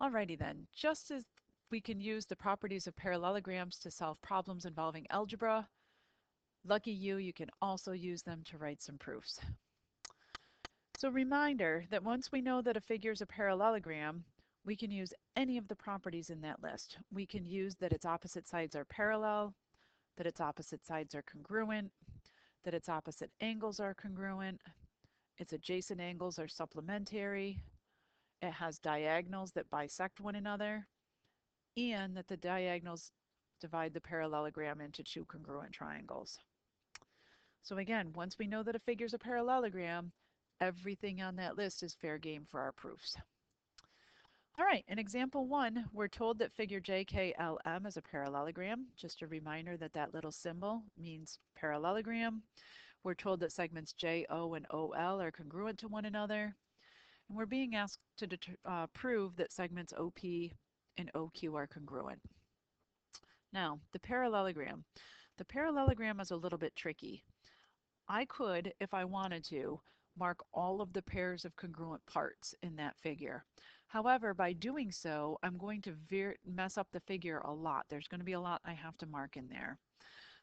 Alrighty then, just as we can use the properties of parallelograms to solve problems involving algebra, lucky you, you can also use them to write some proofs. So reminder that once we know that a figure is a parallelogram, we can use any of the properties in that list. We can use that its opposite sides are parallel, that its opposite sides are congruent, that its opposite angles are congruent, its adjacent angles are supplementary, it has diagonals that bisect one another, and that the diagonals divide the parallelogram into two congruent triangles. So again, once we know that a figure is a parallelogram, everything on that list is fair game for our proofs. All right, in example 1, we're told that figure JKLM is a parallelogram. Just a reminder that that little symbol means parallelogram. We're told that segments JO and OL are congruent to one another. And we're being asked to prove that segments OP and OQ are congruent. Now, the parallelogram. The parallelogram is a little bit tricky. I could, if I wanted to, mark all of the pairs of congruent parts in that figure. However, by doing so, I'm going to mess up the figure a lot. There's going to be a lot I have to mark in there.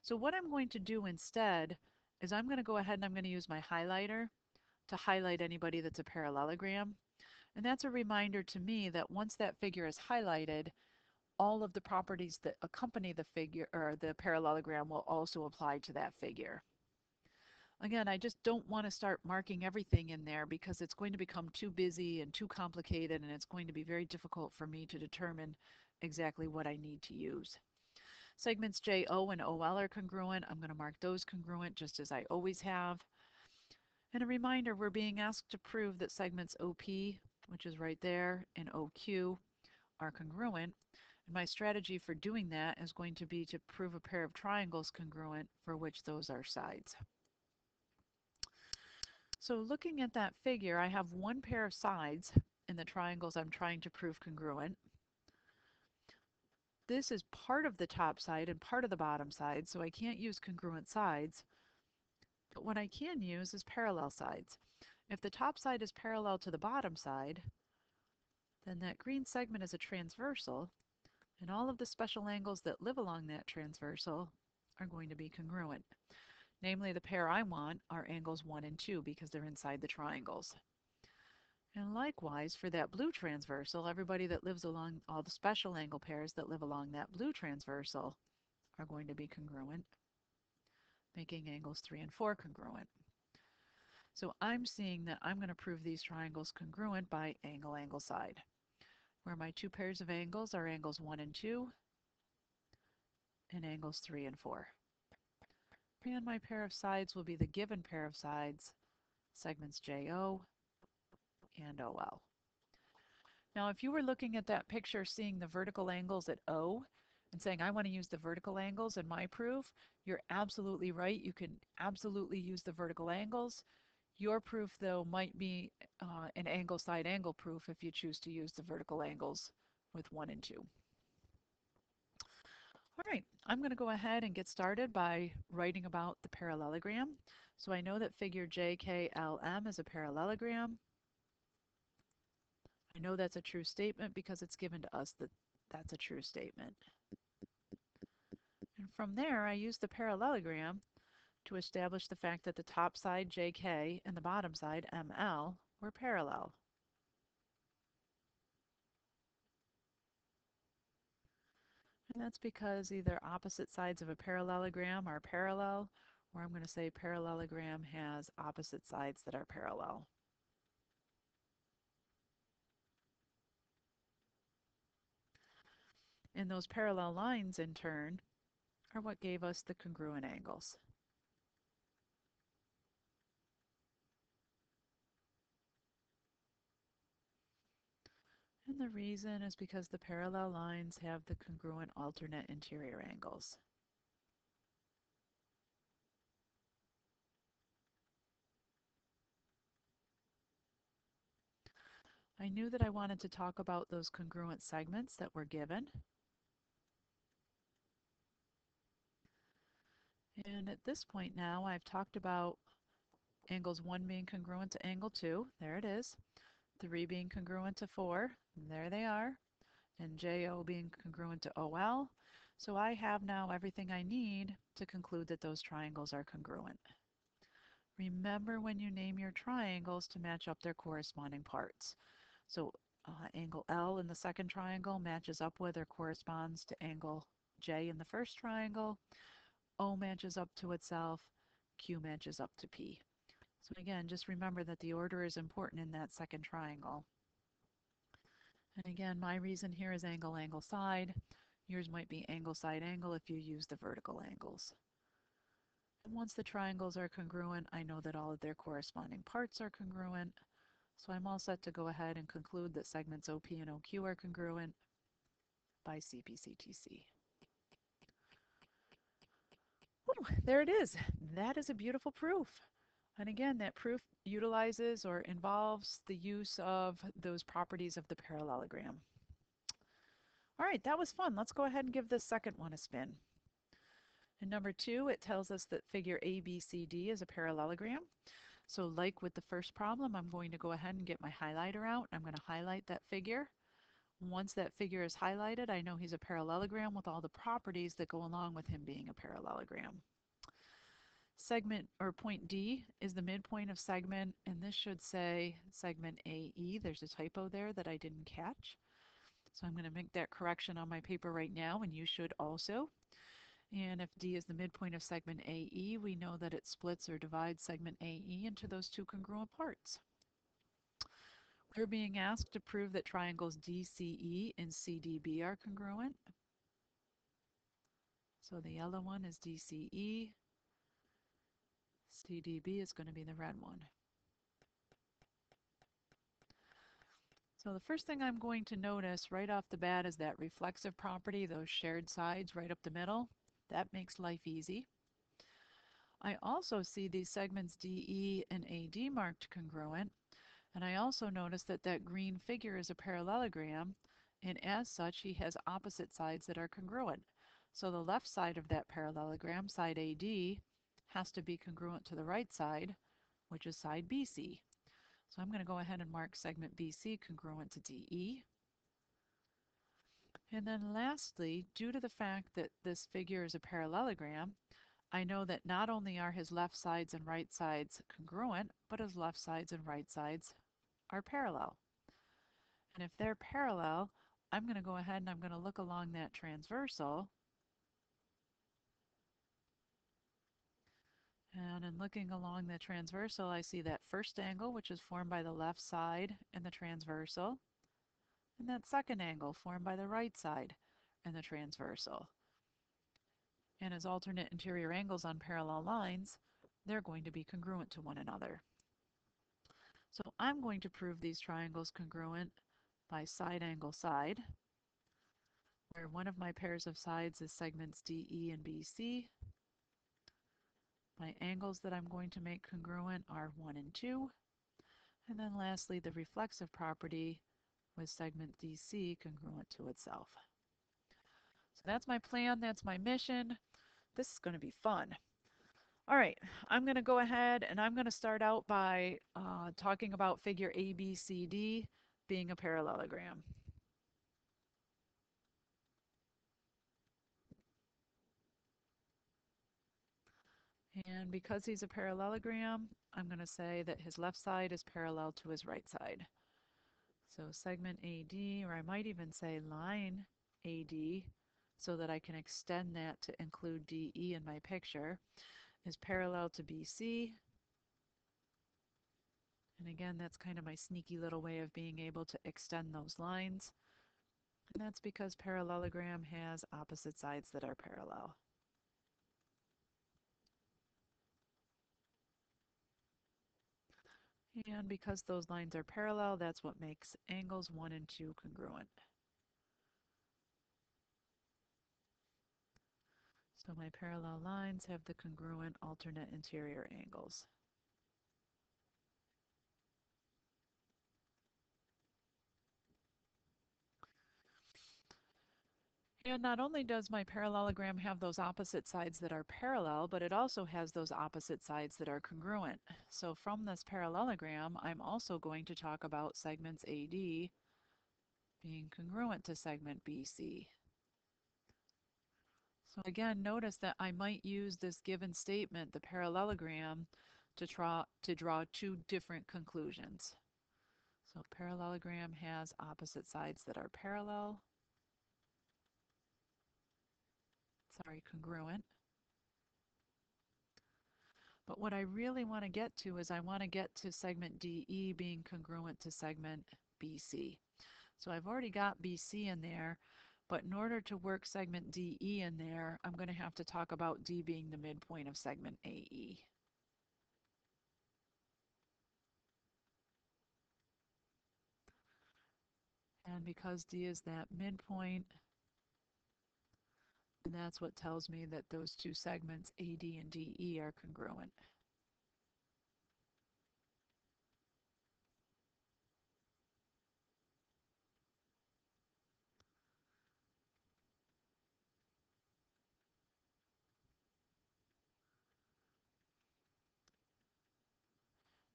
So what I'm going to do instead is I'm going to go ahead and I'm going to use my highlighter to highlight anybody that's a parallelogram. And that's a reminder to me that once that figure is highlighted, all of the properties that accompany the figure or the parallelogram will also apply to that figure. Again, I just don't want to start marking everything in there because it's going to become too busy and too complicated, and it's going to be very difficult for me to determine exactly what I need to use. Segments JO and OL are congruent. I'm going to mark those congruent just as I always have. And a reminder, we're being asked to prove that segments OP, which is right there, and OQ are congruent. And my strategy for doing that is going to be to prove a pair of triangles congruent for which those are sides. So looking at that figure, I have one pair of sides in the triangles I'm trying to prove congruent. This is part of the top side and part of the bottom side, so I can't use congruent sides. But what I can use is parallel sides. If the top side is parallel to the bottom side, then that green segment is a transversal, and all of the special angles that live along that transversal are going to be congruent. Namely, the pair I want are angles 1 and 2 because they're inside the triangles. And likewise, for that blue transversal, everybody that lives along all the special angle pairs that live along that blue transversal are going to be congruent, making angles 3 and 4 congruent. So I'm seeing that I'm going to prove these triangles congruent by angle, angle, side, where my two pairs of angles are angles 1 and 2 and angles 3 and 4. And my pair of sides will be the given pair of sides, segments JO and OL. Now, if you were looking at that picture, seeing the vertical angles at O and saying, I want to use the vertical angles in my proof, you're absolutely right. You can absolutely use the vertical angles. Your proof, though, might be an angle side angle proof if you choose to use the vertical angles with 1 and 2. All right, I'm going to go ahead and get started by writing about the parallelogram. So I know that figure JKLM is a parallelogram. I know that's a true statement because it's given to us that that's a true statement. And from there, I use the parallelogram to establish the fact that the top side JK and the bottom side ML were parallel. And that's because either opposite sides of a parallelogram are parallel, or I'm going to say parallelogram has opposite sides that are parallel. And those parallel lines, in turn, are what gave us the congruent angles. And the reason is because the parallel lines have the congruent alternate interior angles. I knew that I wanted to talk about those congruent segments that were given. And at this point now, I've talked about angles 1 being congruent to angle 2. There it is. 3 being congruent to 4. There they are. And JO being congruent to OL. So I have now everything I need to conclude that those triangles are congruent. Remember when you name your triangles to match up their corresponding parts. So angle L in the second triangle matches up with or corresponds to angle J in the first triangle. O matches up to itself. Q matches up to P. So again, just remember that the order is important in that second triangle. And again, my reason here is angle, angle, side. Yours might be angle, side, angle if you use the vertical angles. And once the triangles are congruent, I know that all of their corresponding parts are congruent. So I'm all set to go ahead and conclude that segments OP and OQ are congruent by CPCTC. Whew, there it is. That is a beautiful proof. And again, that proof utilizes or involves the use of those properties of the parallelogram. All right, that was fun. Let's go ahead and give this second one a spin. In number 2, it tells us that figure ABCD is a parallelogram. So like with the first problem, I'm going to go ahead and get my highlighter out. I'm going to highlight that figure. Once that figure is highlighted, I know he's a parallelogram with all the properties that go along with him being a parallelogram. Segment or point D is the midpoint of segment, and this should say segment AE. There's a typo there that I didn't catch. So I'm going to make that correction on my paper right now, and you should also. And if D is the midpoint of segment AE, we know that it splits or divides segment AE into those two congruent parts. We're being asked to prove that triangles DCE and CDB are congruent. So the yellow one is DCE. CDB is going to be the red one. So the first thing I'm going to notice right off the bat is that reflexive property, those shared sides right up the middle. That makes life easy. I also see these segments DE and AD marked congruent, and I also notice that that green figure is a parallelogram, and as such he has opposite sides that are congruent. So the left side of that parallelogram, side AD, has to be congruent to the right side, which is side BC. So I'm going to go ahead and mark segment BC congruent to DE. And then lastly, due to the fact that this figure is a parallelogram, I know that not only are his left sides and right sides congruent, but his left sides and right sides are parallel. And if they're parallel, I'm going to go ahead and I'm going to look along that transversal. And in looking along the transversal, I see that first angle, which is formed by the left side in the transversal, and that second angle formed by the right side in the transversal. And as alternate interior angles on parallel lines, they're going to be congruent to one another. So I'm going to prove these triangles congruent by side angle side, where one of my pairs of sides is segments DE and BC. My angles that I'm going to make congruent are 1 and 2. And then lastly, the reflexive property with segment DC congruent to itself. So that's my plan, that's my mission. This is going to be fun. All right, I'm going to go ahead and I'm going to start out by talking about figure ABCD being a parallelogram. And because he's a parallelogram, I'm going to say that his left side is parallel to his right side. So segment AD, or I might even say line AD, so that I can extend that to include DE in my picture, is parallel to BC. And again, that's kind of my sneaky little way of being able to extend those lines. And that's because parallelogram has opposite sides that are parallel. And because those lines are parallel, that's what makes angles 1 and 2 congruent. So my parallel lines have the congruent alternate interior angles. And not only does my parallelogram have those opposite sides that are parallel, but it also has those opposite sides that are congruent. So from this parallelogram, I'm also going to talk about segments AD being congruent to segment BC. So again, notice that I might use this given statement, the parallelogram, to draw two different conclusions. So parallelogram has opposite sides that are parallel, congruent. But what I really want to get to is I want to get to segment DE being congruent to segment BC. So I've already got BC in there, but in order to work segment DE in there, I'm going to have to talk about D being the midpoint of segment AE. And because D is that midpoint, and that's what tells me that those two segments AD and DE are congruent.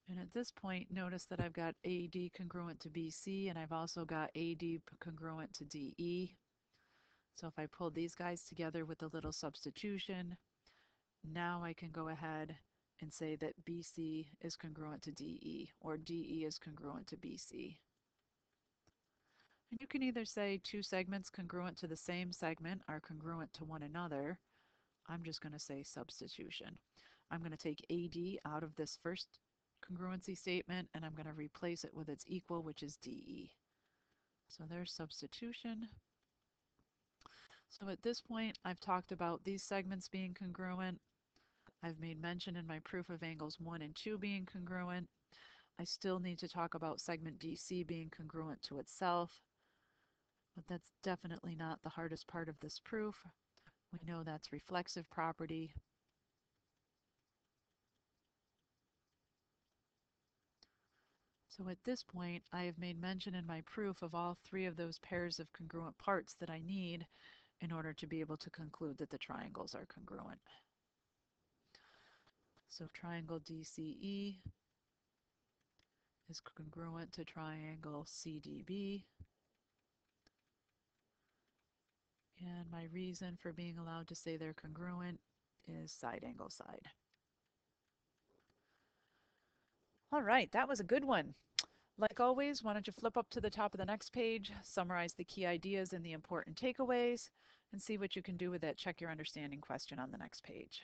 And at this point, notice that I've got AD congruent to BC, and I've also got AD congruent to DE. So if I pull these guys together with a little substitution, now I can go ahead and say that BC is congruent to DE, or DE is congruent to BC. And you can either say two segments congruent to the same segment are congruent to one another. I'm just going to say substitution. I'm going to take AD out of this first congruency statement, and I'm going to replace it with its equal, which is DE. So there's substitution. So at this point, I've talked about these segments being congruent. I've made mention in my proof of angles 1 and 2 being congruent. I still need to talk about segment DC being congruent to itself, but that's definitely not the hardest part of this proof. We know that's reflexive property. So at this point, I have made mention in my proof of all three of those pairs of congruent parts that I need in order to be able to conclude that the triangles are congruent. So triangle DCE is congruent to triangle CDB. And my reason for being allowed to say they're congruent is side angle side. All right, that was a good one. Like always, why don't you flip up to the top of the next page, summarize the key ideas and the important takeaways, and see what you can do with that check your understanding question on the next page.